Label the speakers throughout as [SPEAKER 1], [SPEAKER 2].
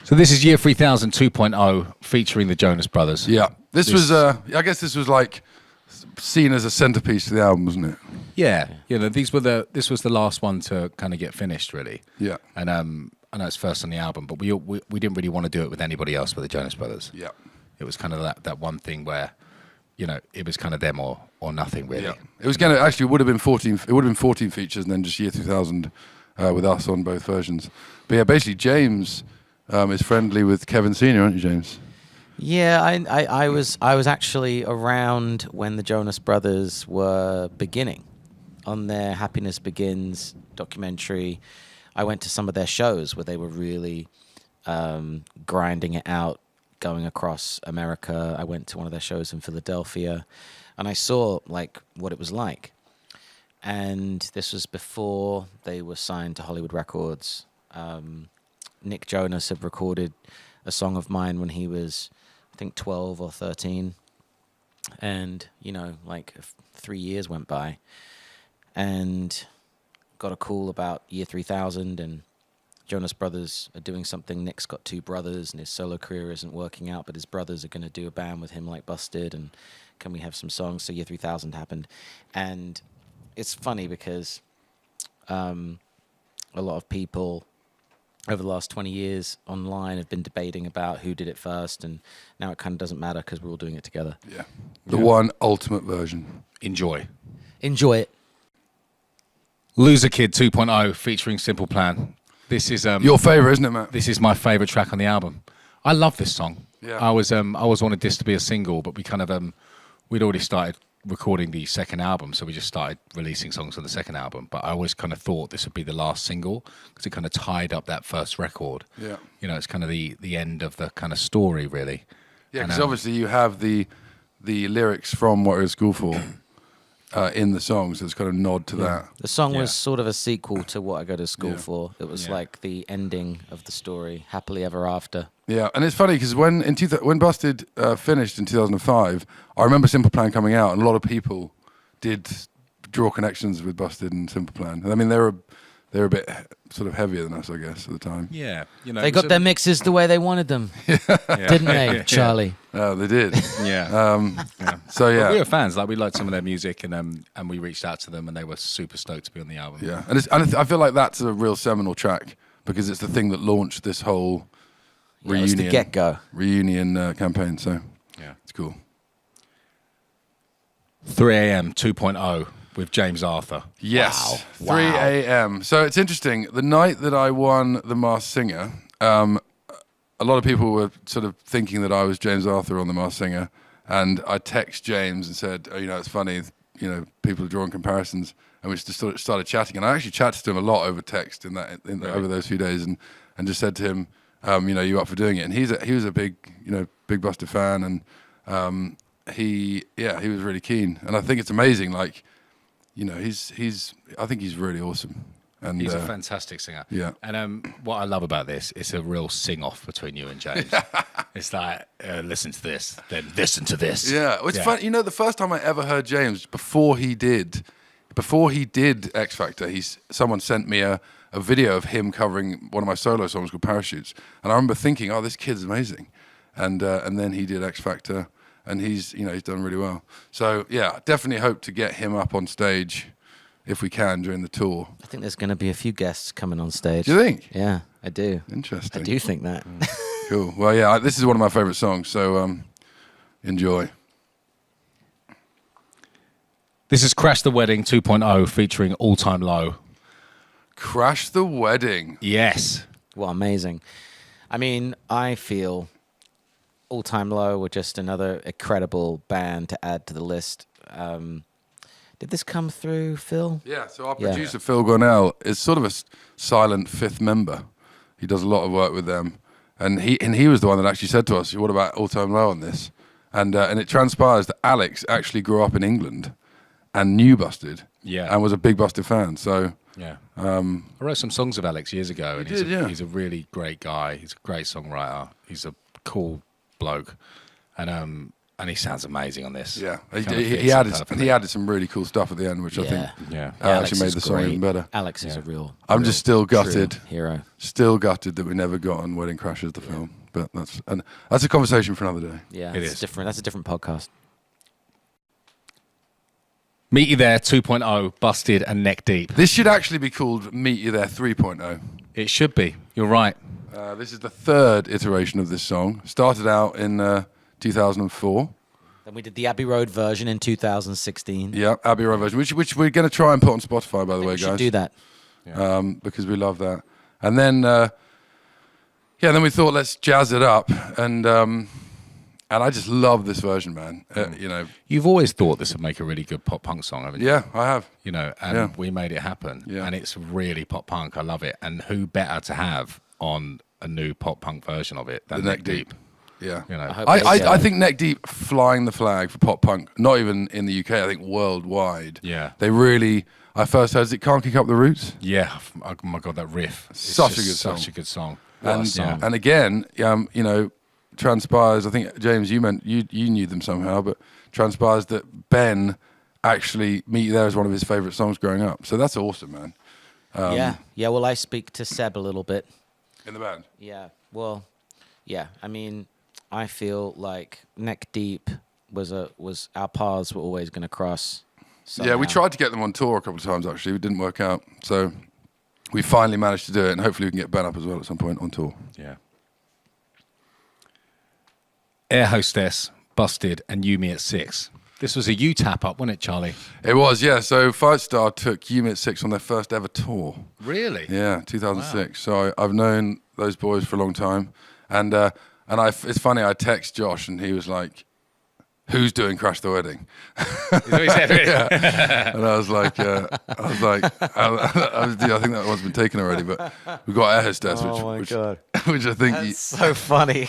[SPEAKER 1] So this is Year 3000 2.0 featuring the Jonas Brothers.
[SPEAKER 2] Yeah, this was. I guess this was like seen as a centerpiece to the album, wasn't it?
[SPEAKER 1] Yeah, this was the last one to kind of get finished, really.
[SPEAKER 2] Yeah,
[SPEAKER 1] and I know it's first on the album, but we didn't really want to do it with anybody else but the Jonas Brothers.
[SPEAKER 2] Yeah,
[SPEAKER 1] it was kind of that one thing where, it was kind of them or nothing, really.
[SPEAKER 2] Yeah, it was going to actually would have been 14. It would have been 14 features, and then just Year 2000 with us on both versions. But yeah, basically James is friendly with Kevin Senior, aren't you, James?
[SPEAKER 3] Yeah, I was actually around when the Jonas Brothers were beginning on their Happiness Begins documentary. I went to some of their shows where they were really grinding it out, going across America. I went to one of their shows in Philadelphia, and I saw like what it was like. And this was before they were signed to Hollywood Records. Nick Jonas had recorded a song of mine when he was, I think, 12 or 13. And, 3 years went by. And got a call about Year 3000, and Jonas Brothers are doing something. Nick's got 2 brothers, and his solo career isn't working out, but his brothers are going to do a band with him like Busted, and can we have some songs? So Year 3000 happened. And it's funny because a lot of people over the last 20 years online have been debating about who did it first, and now it kind of doesn't matter because we're all doing it together.
[SPEAKER 2] Yeah. The one ultimate version.
[SPEAKER 1] Enjoy
[SPEAKER 3] it.
[SPEAKER 1] Loser Kid 2.0 featuring Simple Plan. This is
[SPEAKER 2] your favorite, isn't it, Matt?
[SPEAKER 1] This is my favorite track on the album. I love this song.
[SPEAKER 2] Yeah.
[SPEAKER 1] I always wanted this to be a single, but we kind of we'd already started recording the second album, so we just started releasing songs on the second album. But I always kind of thought this would be the last single because it kind of tied up that first record.
[SPEAKER 2] Yeah,
[SPEAKER 1] it's kind of the end of the kind of story, really.
[SPEAKER 2] Yeah, because obviously you have the lyrics from What You're at School For in the song, so it's kind of nod to that.
[SPEAKER 3] The song was sort of a sequel to What I Go to School For. It was
[SPEAKER 1] Yeah.
[SPEAKER 3] like the ending of the story, happily ever after.
[SPEAKER 2] Yeah, and it's funny because when Busted finished in 2005, I remember Simple Plan coming out, and a lot of people did draw connections with Busted and Simple Plan. I mean, they were a bit sort of heavier than us, I guess, at the time.
[SPEAKER 1] Yeah,
[SPEAKER 3] they got their mixes the way they wanted them, didn't they, Charlie?
[SPEAKER 2] They did.
[SPEAKER 1] Yeah.
[SPEAKER 2] So yeah,
[SPEAKER 1] but we were fans. Like we liked some of their music, and we reached out to them, and they were super stoked to be on the album.
[SPEAKER 2] Yeah, and I feel like that's a real seminal track because it's the thing that launched this whole reunion.
[SPEAKER 3] It's the get-go
[SPEAKER 2] reunion campaign. So
[SPEAKER 1] yeah,
[SPEAKER 2] it's cool.
[SPEAKER 1] 3 a.m. 2.0 with James Arthur.
[SPEAKER 2] Yes,
[SPEAKER 3] Wow.
[SPEAKER 2] 3 a.m. So it's interesting. The night that I won The Masked Singer, a lot of people were sort of thinking that I was James Arthur on The Masked Singer, and I text James and said, it's funny, people are drawing comparisons, and we just sort of started chatting, and I actually chatted to him a lot over text over those few days, and just said to him, you up for doing it? And he was a big Buster fan, and he was really keen, and I think it's amazing, like. I think he's really awesome. And
[SPEAKER 1] he's a fantastic singer.
[SPEAKER 2] Yeah.
[SPEAKER 1] And what I love about this, it's a real sing-off between you and James. It's like, listen to this, then listen to this.
[SPEAKER 2] Yeah. Well, it's fun. The first time I ever heard James, before he did X Factor, someone sent me a video of him covering one of my solo songs called Parachutes. And I remember thinking, oh, this kid's amazing. And then he did X Factor. And he's done really well. So yeah, definitely hope to get him up on stage if we can during the tour.
[SPEAKER 3] I think there's going to be a few guests coming on stage.
[SPEAKER 2] Do you think?
[SPEAKER 3] Yeah, I do.
[SPEAKER 2] Interesting.
[SPEAKER 3] I do think that.
[SPEAKER 2] Cool. Well, yeah, this is one of my favorite songs. So enjoy.
[SPEAKER 1] This is Crash the Wedding 2.0 featuring All Time Low.
[SPEAKER 2] Crash the Wedding.
[SPEAKER 1] Yes.
[SPEAKER 3] Well, amazing. I mean, I feel All Time Low were just another incredible band to add to the list. Did this come through, Phil?
[SPEAKER 2] Yeah, so our producer, Phil Gornell, is sort of a silent fifth member. He does a lot of work with them. And he was the one that actually said to us, what about All Time Low on this? And it transpires that Alex actually grew up in England and knew Busted.
[SPEAKER 1] Yeah.
[SPEAKER 2] And was a big Busted fan. So
[SPEAKER 1] yeah. I wrote some songs with Alex years ago. And he's a really great guy. He's a great songwriter. He's a cool bloke. And and he sounds amazing on this.
[SPEAKER 2] Yeah,
[SPEAKER 1] Kind of
[SPEAKER 2] he
[SPEAKER 1] fits it
[SPEAKER 2] added
[SPEAKER 1] perfectly.
[SPEAKER 2] some really cool stuff at the end, which I think
[SPEAKER 1] Yeah.
[SPEAKER 3] Alex
[SPEAKER 2] actually made
[SPEAKER 3] is
[SPEAKER 2] the song
[SPEAKER 3] great.
[SPEAKER 2] even better.
[SPEAKER 3] Alex is a real.
[SPEAKER 2] I'm just still gutted.
[SPEAKER 3] true hero.
[SPEAKER 2] Still gutted that we never got on Wedding Crashers, the film. But that's a conversation for another day.
[SPEAKER 3] Yeah,
[SPEAKER 1] It
[SPEAKER 3] it's
[SPEAKER 1] is.
[SPEAKER 3] different. That's a different podcast.
[SPEAKER 1] Meet You There 2.0, Busted and Neck Deep.
[SPEAKER 2] This should actually be called Meet You There 3.0.
[SPEAKER 1] It should be. You're right.
[SPEAKER 2] This is the third iteration of this song. Started out in 2004.
[SPEAKER 3] Then we did the Abbey Road version in 2016.
[SPEAKER 2] Yeah, Abbey Road version, which we're going to try and put on Spotify, by the way,
[SPEAKER 3] We
[SPEAKER 2] guys.
[SPEAKER 3] should do that.
[SPEAKER 2] Because we love that. And then, then we thought, let's jazz it up. And I just love this version, man. You know.
[SPEAKER 1] You've always thought this would make a really good pop punk song, haven't you?
[SPEAKER 2] Yeah, I have.
[SPEAKER 1] You know, and we made it happen.
[SPEAKER 2] Yeah.
[SPEAKER 1] And it's really pop punk. I love it. And who better to have on a new pop punk version of it than
[SPEAKER 2] The
[SPEAKER 1] Neck Deep?
[SPEAKER 2] Yeah.
[SPEAKER 1] You know,
[SPEAKER 2] I think Neck Deep flying the flag for pop punk, not even in the UK, I think worldwide.
[SPEAKER 1] Yeah.
[SPEAKER 2] They really, I first heard it, Can't Kick Up the Roots.
[SPEAKER 1] Yeah. Oh my God, that riff. It's
[SPEAKER 2] Such a
[SPEAKER 1] just
[SPEAKER 2] good song.
[SPEAKER 1] Such a good song.
[SPEAKER 2] And again, you know, transpires, I think, James, you knew them somehow, but transpires that Ben actually, Meet You There is one of his favourite songs growing up. So that's awesome, man.
[SPEAKER 3] Yeah. Well, I speak to Seb a little bit.
[SPEAKER 2] In the band.
[SPEAKER 3] Yeah. Well, yeah. I mean, I feel like Neck Deep was our paths were always going to cross.
[SPEAKER 2] Yeah, we
[SPEAKER 3] somehow.
[SPEAKER 2] tried to get them on tour a couple of times, actually. It didn't work out. So we finally managed to do it, and hopefully we can get Ben up as well at some point on tour.
[SPEAKER 1] Yeah. Air Hostess, Busted, and You Me at 6. This was a U tap up, wasn't it, Charlie?
[SPEAKER 2] It was, yeah. So Five Star took You Me at 6 on their first ever tour.
[SPEAKER 1] Really?
[SPEAKER 2] Yeah, 2006. Wow. So I've known those boys for a long time. And it's funny, I text Josh, and he was like, who's doing Crash the Wedding?
[SPEAKER 1] Is that what he said, really?
[SPEAKER 2] Yeah. And I was like, I think that one's been taken already, but we've got Air Hostess, which I think
[SPEAKER 3] That's so funny.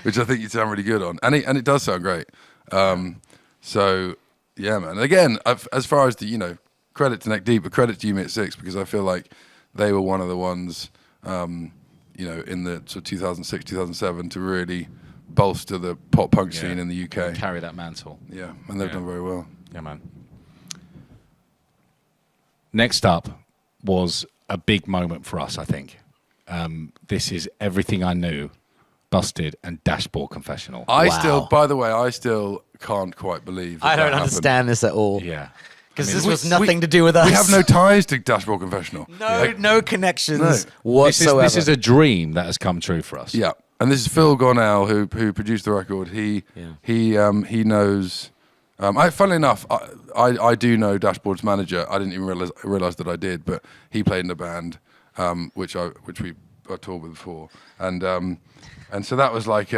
[SPEAKER 2] which I think you sound really good on, and it does sound great. So yeah, man. Again, as far as the credit to Neck Deep, but credit to You Me at 6, because I feel like they were one of the ones, in the sort of 2006, 2007 to really bolster the pop punk scene in the UK.
[SPEAKER 1] Carry that mantle.
[SPEAKER 2] Yeah, and they've done very well.
[SPEAKER 1] Yeah, man. Next up was a big moment for us, I think. This is Everything I Knew, Busted, and Dashboard Confessional.
[SPEAKER 2] I
[SPEAKER 3] Wow.
[SPEAKER 2] still can't quite believe
[SPEAKER 3] I don't
[SPEAKER 2] that
[SPEAKER 3] understand this at all.
[SPEAKER 1] Yeah.
[SPEAKER 3] Because
[SPEAKER 1] I mean,
[SPEAKER 3] this was nothing to do with us.
[SPEAKER 2] We have no ties to Dashboard Confessional.
[SPEAKER 3] no connections
[SPEAKER 2] No.
[SPEAKER 3] whatsoever.
[SPEAKER 1] This is a dream that has come true for us.
[SPEAKER 2] Yeah, and this is Phil Gornell who produced the record. He knows. Funnily enough, I do know Dashboard's manager. I didn't even realize that I did, but he played in a band which we toured with before, and so that was like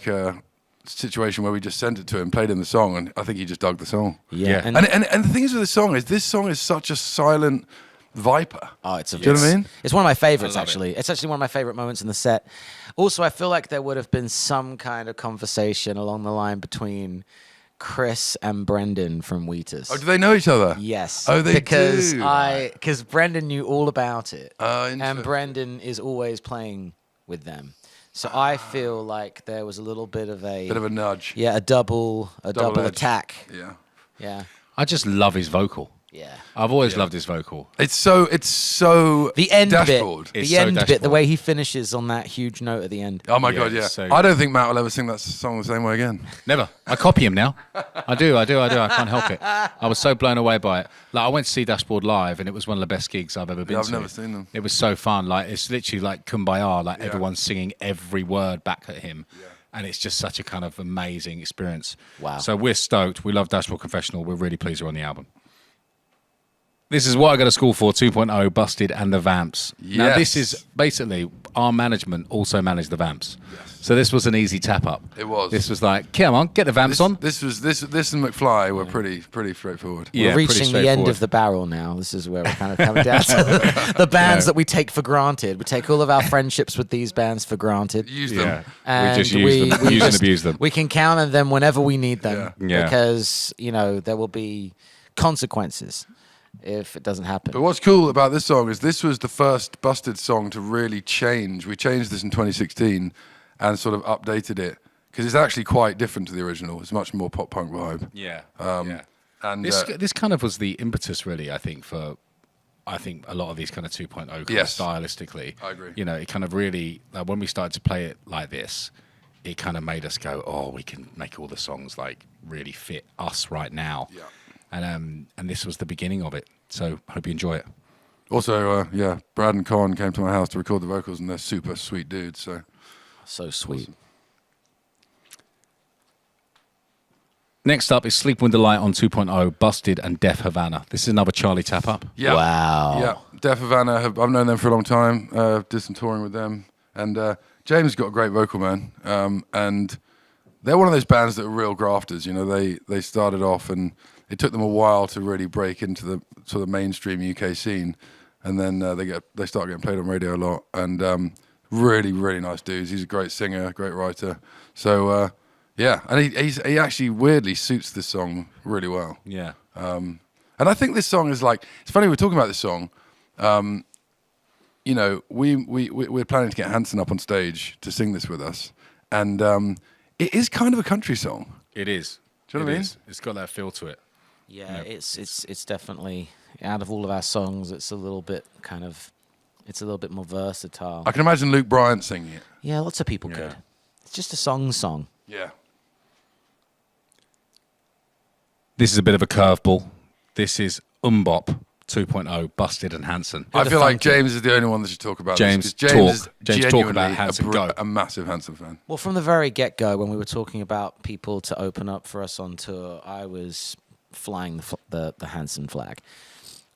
[SPEAKER 2] a situation where we just sent it to him, played him the song, and I think he just dug the song.
[SPEAKER 3] Yeah.
[SPEAKER 1] Yeah.
[SPEAKER 2] And the thing is with this song is such a silent viper.
[SPEAKER 3] Oh,
[SPEAKER 2] Do you know what I mean?
[SPEAKER 3] It's one of my favorites,
[SPEAKER 1] I love
[SPEAKER 3] actually. It's actually one of my favorite moments in the set. Also, I feel like there would have been some kind of conversation along the line between Chris and Brendan from Weezer.
[SPEAKER 2] Oh, do they know each other?
[SPEAKER 3] Yes.
[SPEAKER 2] Oh, they
[SPEAKER 3] because
[SPEAKER 2] do.
[SPEAKER 3] Because Brendan knew all about it.
[SPEAKER 2] Interesting.
[SPEAKER 3] And Brendan is always playing with them. So I feel like there was a little bit of a
[SPEAKER 2] nudge.
[SPEAKER 3] Yeah, a double
[SPEAKER 2] edge.
[SPEAKER 3] attack.
[SPEAKER 2] Yeah.
[SPEAKER 3] Yeah.
[SPEAKER 1] I just love his vocal.
[SPEAKER 3] Yeah.
[SPEAKER 1] I've always loved his vocal.
[SPEAKER 2] It's so
[SPEAKER 3] The end
[SPEAKER 2] Dashboard.
[SPEAKER 3] bit.
[SPEAKER 1] It's
[SPEAKER 3] The
[SPEAKER 1] so
[SPEAKER 3] end bit, the
[SPEAKER 1] Dashboard.
[SPEAKER 3] way he finishes on that huge note at the end.
[SPEAKER 2] Oh my
[SPEAKER 1] Yeah,
[SPEAKER 2] god, yeah.
[SPEAKER 1] so
[SPEAKER 2] I don't think Matt will ever sing that song the same way again.
[SPEAKER 1] Never. I copy him now. I do. I can't help it. I was so blown away by it. Like, I went to see Dashboard live, and it was one of the best gigs I've ever been
[SPEAKER 2] I've
[SPEAKER 1] to.
[SPEAKER 2] never seen them.
[SPEAKER 1] It was so fun. Like, it's literally like Kumbaya. Like, everyone's singing every word back at him. Yeah. And it's just such a kind of amazing experience.
[SPEAKER 3] Wow.
[SPEAKER 1] So we're stoked. We love Dashboard Confessional. We're really pleased we're on the album. This is What I Go to School For 2.0, Busted, and the Vamps. Now,
[SPEAKER 2] Yes.
[SPEAKER 1] this is basically our management also managed the Vamps. Yes. So this was an easy tap up.
[SPEAKER 2] It was.
[SPEAKER 1] This was like, come on, get the Vamps on.
[SPEAKER 2] This and McFly were pretty straightforward.
[SPEAKER 1] Yeah,
[SPEAKER 3] We're
[SPEAKER 1] pretty
[SPEAKER 3] reaching the end
[SPEAKER 1] straightforward.
[SPEAKER 3] of the barrel now. This is where we're kind of coming down to the bands that we take for granted. We take all of our friendships with these bands for granted.
[SPEAKER 2] Use
[SPEAKER 1] Yeah.
[SPEAKER 2] them.
[SPEAKER 3] And
[SPEAKER 1] we just use them. Use and abuse them.
[SPEAKER 3] We can count on them whenever we need them.
[SPEAKER 1] Yeah.
[SPEAKER 3] Because, there will be consequences if it doesn't happen.
[SPEAKER 2] But what's cool about this song is this was the first Busted song to really change. We changed this in 2016 and sort of updated it because it's actually quite different to the original. It's much more pop punk vibe.
[SPEAKER 1] Yeah.
[SPEAKER 2] And
[SPEAKER 1] This kind of was the impetus, really, I think, for a lot of these kind of 2.0 kind
[SPEAKER 2] Yes.
[SPEAKER 1] of stylistically.
[SPEAKER 2] I agree.
[SPEAKER 1] You know, it kind of really, like, when we started to play it like this, it kind of made us go, oh, we can make all the songs like really fit us right now.
[SPEAKER 2] Yeah.
[SPEAKER 1] And this was the beginning of it. So hope you enjoy it.
[SPEAKER 2] Also, Brad and Con came to my house to record the vocals, and they're super sweet dudes. So
[SPEAKER 3] sweet.
[SPEAKER 2] Awesome.
[SPEAKER 1] Next up is Sleep With the Light on 2.0, Busted and Def Havana. This is another Charlie tap up.
[SPEAKER 2] Yeah.
[SPEAKER 3] Wow.
[SPEAKER 2] Yeah, Def Havana. I've known them for a long time. Did some touring with them, and James has got a great vocal, man. And they're one of those bands that are real grafters. You know, they started off, and it took them a while to really break into the sort of mainstream UK scene, and then they start getting played on radio a lot. And really, really nice dudes. He's a great singer, great writer. So. Yeah, and he actually weirdly suits this song really well.
[SPEAKER 1] Yeah.
[SPEAKER 2] And I think this song is like, it's funny we're talking about this song. You know, we're planning to get Hanson up on stage to sing this with us, and it is kind of a country song.
[SPEAKER 1] It is.
[SPEAKER 2] Do you know what I mean?
[SPEAKER 1] It's got that feel to it.
[SPEAKER 3] Yeah, it's definitely, out of all of our songs, it's a little bit more versatile.
[SPEAKER 2] I can imagine Luke Bryant singing it.
[SPEAKER 3] Yeah, lots of people could. It's just a song.
[SPEAKER 2] Yeah.
[SPEAKER 1] This is a bit of a curveball. This is MMMBop 2.0, Busted and Hanson.
[SPEAKER 2] I feel like James is the only one that should talk about this.
[SPEAKER 1] James talk
[SPEAKER 2] genuinely
[SPEAKER 1] about Hanson. Go.
[SPEAKER 2] a massive Hanson fan.
[SPEAKER 3] Well, from the very get-go, when we were talking about people to open up for us on tour, I was flying the Hanson flag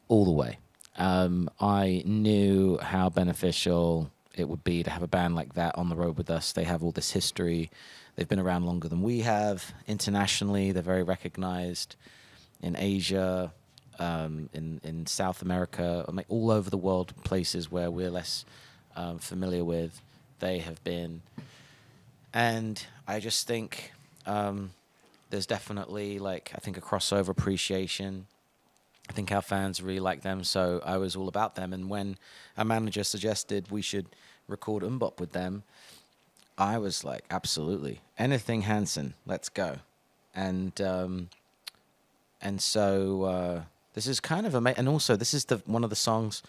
[SPEAKER 3] all the way. I knew how beneficial it would be to have a band like that on the road with us. They have all this history. They've been around longer than we have. Internationally, they're very recognized in Asia, in South America, all over the world, places where we're less familiar with. They have been. And I just think there's definitely, I think, a crossover appreciation. I think our fans really like them, so I was all about them. And when our manager suggested we should record MMMBop with them, I was like, absolutely. Anything Hanson, let's go. And so this is kind of amazing. And also, this is one of the songs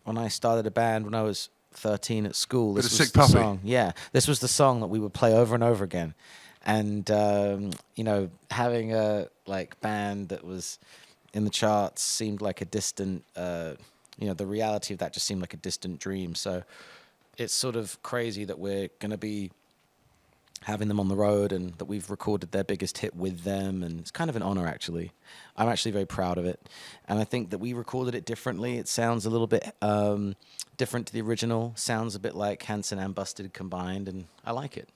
[SPEAKER 3] when I started a band when I was 13 at school. This was the song. Yeah, this was the song that we would play over and over again. And, you know, having a band that was in the charts seemed like a distant, you know, the reality of that just seemed like a distant dream. So it's sort of crazy that we're going to be having them on the road and that we've recorded their biggest hit with them. And it's kind of an honor, actually. I'm actually very proud of it. And I think that we recorded it differently. It sounds a little bit different to the original. Sounds a bit like Hanson and Busted combined, and I like it.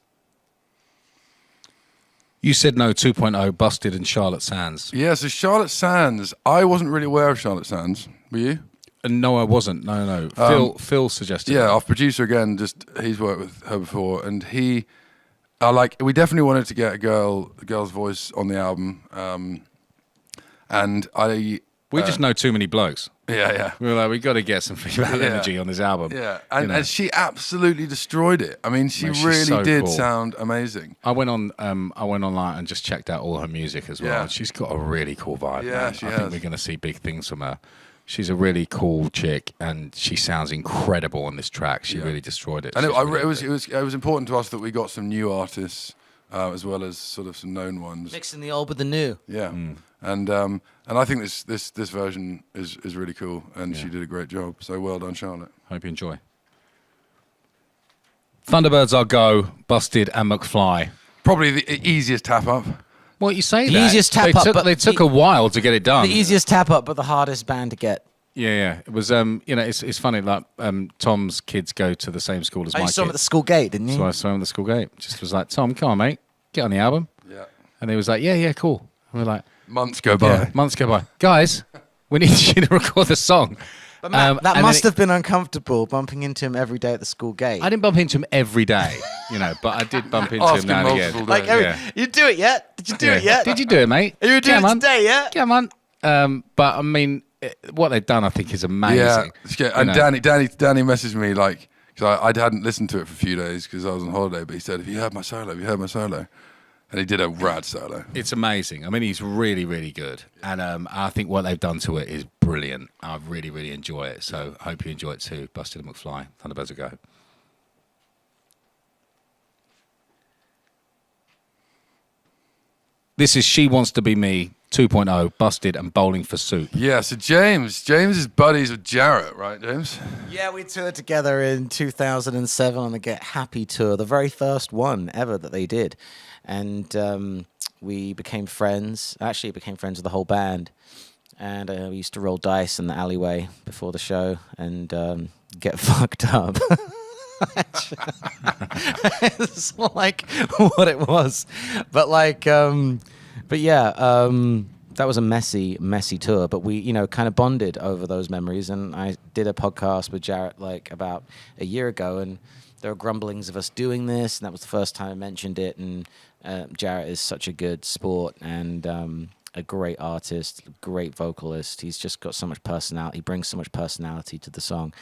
[SPEAKER 1] You said no 2.0, Busted and Charlotte Sands.
[SPEAKER 2] Yeah, so Charlotte Sands, I wasn't really aware of Charlotte Sands. Were you?
[SPEAKER 1] No, I wasn't. No. Phil suggested.
[SPEAKER 2] Yeah, our producer again, he's worked with her before, and we definitely wanted to get a girl's voice on the album, and
[SPEAKER 1] we just know too many blokes.
[SPEAKER 2] Yeah.
[SPEAKER 1] We were like, we got to get some female energy on this album.
[SPEAKER 2] Yeah, and she absolutely destroyed it. I mean, she really did sound amazing.
[SPEAKER 1] I went online and just checked out all her music as well.
[SPEAKER 2] Yeah.
[SPEAKER 1] And she's got a really cool vibe.
[SPEAKER 2] Yeah,
[SPEAKER 1] man. I think we're going to see big things from her. She's a really cool chick, and she sounds incredible on this track. She really destroyed it.
[SPEAKER 2] And it was important to us that we got some new artists as well as sort of some known ones.
[SPEAKER 3] Mixing the old with the new.
[SPEAKER 2] Yeah, and I think this version is really cool, and she did a great job. So well done, Charlotte.
[SPEAKER 1] Hope you enjoy. Thunderbirds Are Go, Busted and McFly.
[SPEAKER 2] Probably the easiest tap up.
[SPEAKER 1] Well, you say
[SPEAKER 3] the
[SPEAKER 1] that.
[SPEAKER 3] Easiest tap up, but
[SPEAKER 1] they took a while to get it done.
[SPEAKER 3] The easiest tap up, but the hardest band to get.
[SPEAKER 1] Yeah. It was, you know, it's funny. Like Tom's kids go to the same school as my kids.
[SPEAKER 3] You saw him at the school gate, didn't you?
[SPEAKER 1] So I saw him at the school gate. Just was like, Tom, come on, mate, get on the album.
[SPEAKER 2] Yeah.
[SPEAKER 1] And he was like, yeah, cool. And we're like,
[SPEAKER 2] months go by.
[SPEAKER 1] Yeah, months go by. Guys, we need you to record the song.
[SPEAKER 3] But Matt, that must have been uncomfortable, bumping into him every day at the school gate.
[SPEAKER 1] I didn't bump into him every day, you know, but I did bump into him now and again.
[SPEAKER 3] Like, you do it yet? Did you do it yet?
[SPEAKER 1] Did you do it, mate?
[SPEAKER 3] Are you doing it today, yeah?
[SPEAKER 1] Come on. But I mean, what they've done, I think, is amazing.
[SPEAKER 2] Yeah, and Danny messaged me like, because I hadn't listened to it for a few days because I was on holiday. But he said, "Have you heard my solo? Have you heard my solo?" And he did a rad solo.
[SPEAKER 1] It's amazing. I mean, he's really, really good. And I think what they've done to it is brilliant. I really, really enjoy it. So I hope you enjoy it too. Busted and McFly, Thunderbirds Are Go. This is She Wants to Be Me 2.0, Busted and Bowling for Soup.
[SPEAKER 2] Yeah, so James is buddies with Jarrett, right, James?
[SPEAKER 3] Yeah, we toured together in 2007 on the Get Happy tour, the very first one ever that they did. And we became friends. Actually, became friends with the whole band. And we used to roll dice in the alleyway before the show and get fucked up. It's like what it was. But like, but yeah, that was a messy tour. But we, kind of bonded over those memories. And I did a podcast with Jarrett like about a year ago, and there were grumblings of us doing this, and that was the first time I mentioned it. And Jarrett is such a good sport and a great artist, great vocalist. He's just got so much personality. He brings so much personality to the song.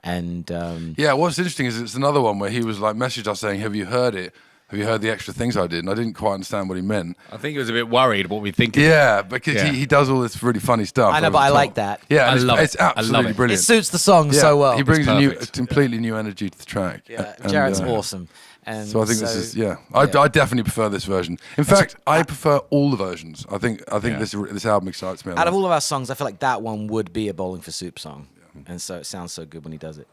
[SPEAKER 3] And
[SPEAKER 2] yeah, what's interesting is it's another one where he was like messaged us saying, "Have you heard it? Have you heard the extra things I did?" And I didn't quite understand what he meant.
[SPEAKER 1] I think he was a bit worried what we think.
[SPEAKER 2] Yeah, because he does all this really funny stuff.
[SPEAKER 3] I know, but I like that.
[SPEAKER 2] Yeah,
[SPEAKER 1] I love it.
[SPEAKER 2] It's absolutely
[SPEAKER 1] I love it.
[SPEAKER 2] brilliant.
[SPEAKER 3] It suits the song so well.
[SPEAKER 2] He brings a
[SPEAKER 1] perfect.
[SPEAKER 2] completely new energy to the track.
[SPEAKER 3] Yeah,
[SPEAKER 2] And,
[SPEAKER 3] Jarrett's awesome. And
[SPEAKER 2] so I think this is I definitely prefer this version. In fact, I prefer all the versions. I think this album excites me a lot.
[SPEAKER 3] Out of all of our songs, I feel like that one would be a Bowling for Soup song. And so it sounds so good when he does it.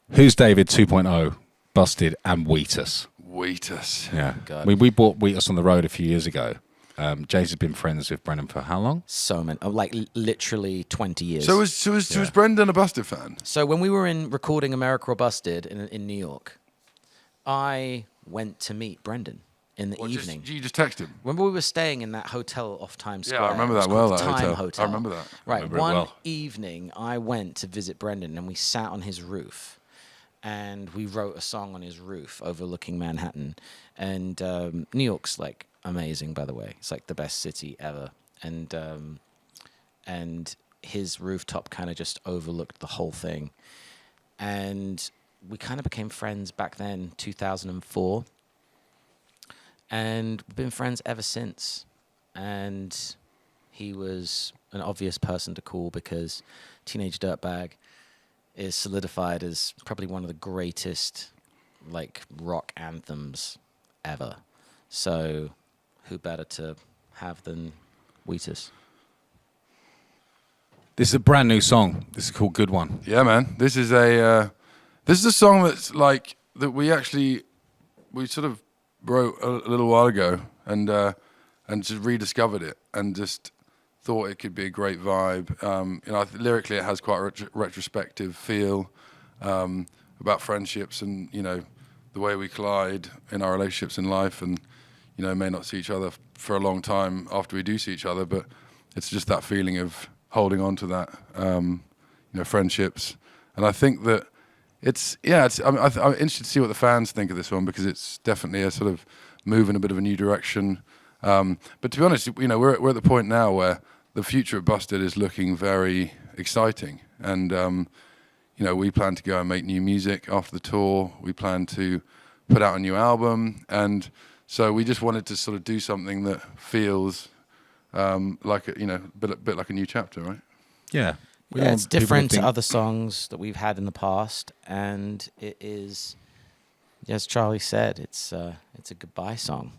[SPEAKER 1] Who's David 2.0, Busted and Wheatus.
[SPEAKER 2] Wheatus.
[SPEAKER 1] Yeah.
[SPEAKER 3] God.
[SPEAKER 1] We bought Wheatus on the road a few years ago. James has been friends with Brennan for how long?
[SPEAKER 3] So many, like literally 20 years.
[SPEAKER 2] So was Brendan a Busted fan?
[SPEAKER 3] So when we were in recording America or Busted in New York, I went to meet Brendan in the evening.
[SPEAKER 2] You just texted him?
[SPEAKER 3] Remember we were staying in that hotel off Times Square?
[SPEAKER 2] Yeah, I remember
[SPEAKER 3] It was
[SPEAKER 2] that well,
[SPEAKER 3] called
[SPEAKER 2] that
[SPEAKER 3] the Time
[SPEAKER 2] hotel. I remember that.
[SPEAKER 3] Right,
[SPEAKER 1] remember it
[SPEAKER 3] one
[SPEAKER 1] well.
[SPEAKER 3] evening I went to visit Brendan and we sat on his roof and we wrote a song on his roof overlooking Manhattan. And New York's like amazing, by the way. It's like the best city ever. And his rooftop kind of just overlooked the whole thing. And we kind of became friends back then, 2004. And we've been friends ever since. And he was an obvious person to call because Teenage Dirtbag is solidified as probably one of the greatest like rock anthems ever. So who better to have than Wheatus?
[SPEAKER 1] This is a brand new song. This is called Good One.
[SPEAKER 2] Yeah, man. This is a song that's like that we sort of wrote a little while ago and just rediscovered it and just thought it could be a great vibe. Lyrically it has quite a retrospective feel about friendships and the way we collide in our relationships in life, and may not see each other for a long time after we do see each other, but it's just that feeling of holding on to that friendships. And I think that I'm interested to see what the fans think of this one, because it's definitely a sort of move in a bit of a new direction. But to be honest, we're at the point now where the future of Busted is looking very exciting, and we plan to go and make new music after the tour. We plan to put out a new album, and so we just wanted to sort of do something that feels like a bit like a new chapter, right?
[SPEAKER 1] Yeah.
[SPEAKER 3] Yeah, it's different to other songs that we've had in the past, and it is, as Charlie said, it's a goodbye song.